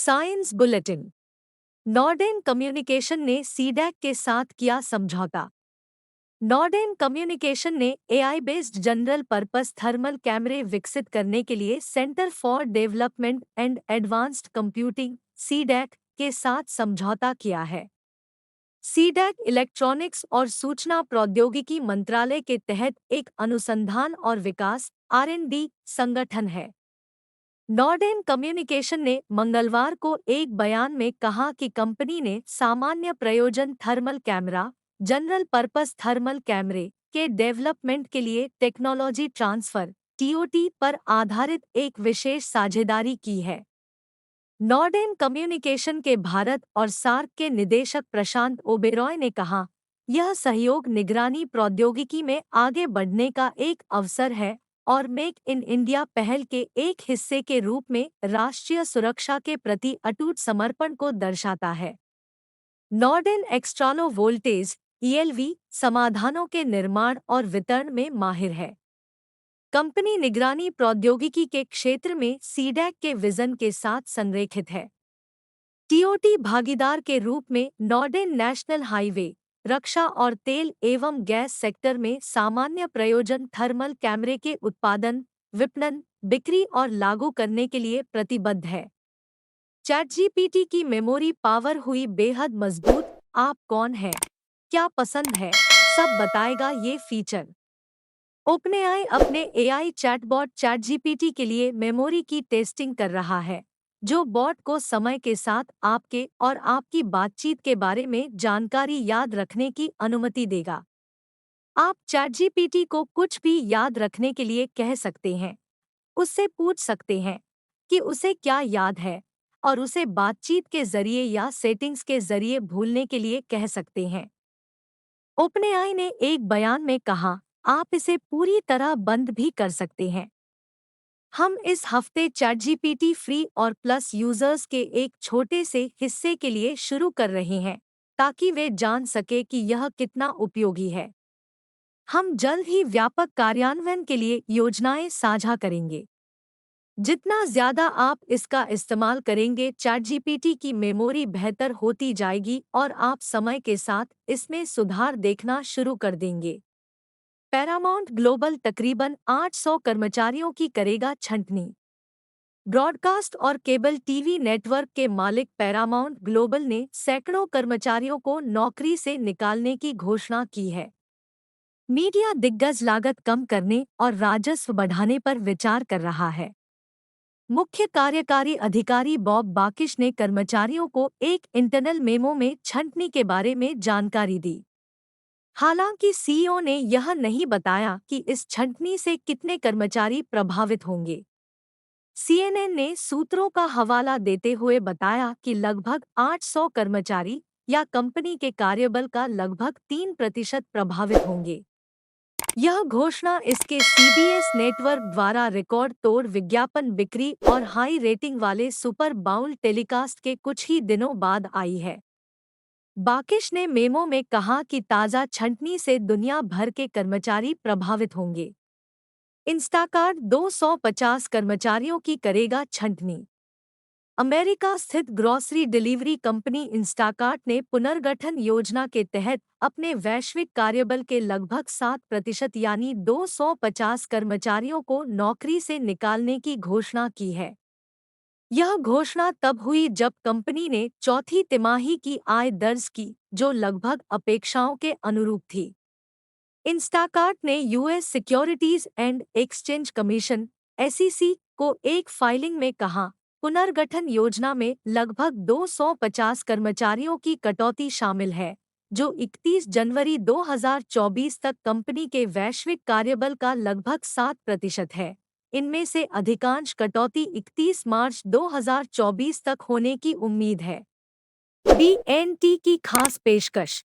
Science bulletin. Norden communication ने CDAC के साथ किया समझौता। नॉर्डेन कम्युनिकेशन ने AI based general purpose thermal कैमरे विकसित करने के लिए centre for development and advanced computing CDAC के साथ समझौता किया है। सीडैक इलेक्ट्रॉनिक्स और सूचना प्रौद्योगिकी मंत्रालय के तहत एक अनुसंधान और विकास आर&डी संगठन है। नॉर्डेन कम्युनिकेशन ने मंगलवार को एक बयान में कहा कि कंपनी ने सामान्य प्रयोजन thermal camera general purpose thermal कैमरे के डेवलपमेंट के लिए टेक्नोलॉजी ट्रांसफर टीओटी पर आधारित एक विशेष साझेदारी की है। नॉर्डेन कम्युनिकेशन के भारत और सार्क के निदेशक प्रशांत ओबेरॉय ने कहा, यह सहयोग निगरानी प्रौद्योगिकी में आगे बढ़ने का एक अवसर है और मेक इन इंडिया पहल के एक हिस्से के रूप में राष्ट्रीय सुरक्षा के प्रति अटूट समर्पण को दर्शाता है। नॉर्डेन एक्सट्रालो वोल्टेज ईएलवी समाधानों के निर्माण और वितरण में माहिर है। कंपनी निगरानी प्रौद्योगिकी के क्षेत्र में सीडैक के विजन के साथ संरेखित है। टीओटी भागीदार के रूप में नॉर्डेन नेशनल हाईवे, रक्षा और तेल एवं गैस सेक्टर में सामान्य प्रयोजन थर्मल कैमरे के उत्पादन, विपणन, बिक्री और लागू करने के लिए प्रतिबद्ध है। चैटजीपीटी की मेमोरी पावर हुई बेहद मजबूत। आप कौन है, क्या पसंद है, सब बताएगा ये फीचर। ओपनएआई अपने एआई चैटबॉट चैटजीपीटी के लिए मेमोरी की टेस्टिंग कर रहा है, जो बॉट को समय के साथ आपके और आपकी बातचीत के बारे में जानकारी याद रखने की अनुमति देगा। आप चैटजीपीटी को कुछ भी याद रखने के लिए कह सकते हैं, उससे पूछ सकते हैं कि उसे क्या याद है और उसे बातचीत के जरिए या सेटिंग्स के जरिए भूलने के लिए कह सकते हैं। ओपनएआई ने एक बयान में कहा, आप इसे पूरी तरह बंद भी कर सकते हैं। हम इस हफ्ते चैटजीपीटी फ्री और प्लस यूजर्स के एक छोटे से हिस्से के लिए शुरू कर रहे हैं, ताकि वे जान सके कि यह कितना उपयोगी है। हम जल्द ही व्यापक कार्यान्वयन के लिए योजनाएं साझा करेंगे। जितना ज्यादा आप इसका इस्तेमाल करेंगे, चैटजीपीटी की मेमोरी बेहतर होती जाएगी और आप समय के साथ इसमें सुधार देखना शुरू कर देंगे। पैरामाउंट ग्लोबल तकरीबन 800 कर्मचारियों की करेगा छंटनी। ब्रॉडकास्ट और केबल टीवी नेटवर्क के मालिक पैरामाउंट ग्लोबल ने सैकड़ों कर्मचारियों को नौकरी से निकालने की घोषणा की है। मीडिया दिग्गज लागत कम करने और राजस्व बढ़ाने पर विचार कर रहा है। मुख्य कार्यकारी अधिकारी बॉब बाकिश ने कर्मचारियों को एक इंटरनल मेमो में छंटनी के बारे में जानकारी दी। हालांकि सीईओ ने यह नहीं बताया कि इस छंटनी से कितने कर्मचारी प्रभावित होंगे। सीएनएन ने सूत्रों का हवाला देते हुए बताया कि लगभग 800 कर्मचारी या कंपनी के कार्यबल का लगभग 3% प्रभावित होंगे। यह घोषणा इसके सीबीएस नेटवर्क द्वारा रिकॉर्ड तोड़ विज्ञापन बिक्री और हाई रेटिंग वाले सुपर बाउल टेलीकास्ट के कुछ ही दिनों बाद आई है। बाकिश ने मेमो में कहा कि ताज़ा छंटनी से दुनिया भर के कर्मचारी प्रभावित होंगे। इंस्टाकार्ट 250 कर्मचारियों की करेगा छंटनी। अमेरिका स्थित ग्रॉसरी डिलीवरी कंपनी इंस्टाकार्ट ने पुनर्गठन योजना के तहत अपने वैश्विक कार्यबल के लगभग 7% यानी 250 कर्मचारियों को नौकरी से निकालने की घोषणा की है। यह घोषणा तब हुई जब कंपनी ने चौथी तिमाही की आय दर्ज की, जो लगभग अपेक्षाओं के अनुरूप थी। इंस्टाकार्ट ने US securities and exchange commission (SEC) को एक फाइलिंग में कहा, पुनर्गठन योजना में लगभग 250 कर्मचारियों की कटौती शामिल है, जो 31 जनवरी 2024 तक कंपनी के वैश्विक कार्यबल का लगभग 7% है। इनमें से अधिकांश कटौती 31 मार्च 2024 तक होने की उम्मीद है। BNT की खास पेशकश।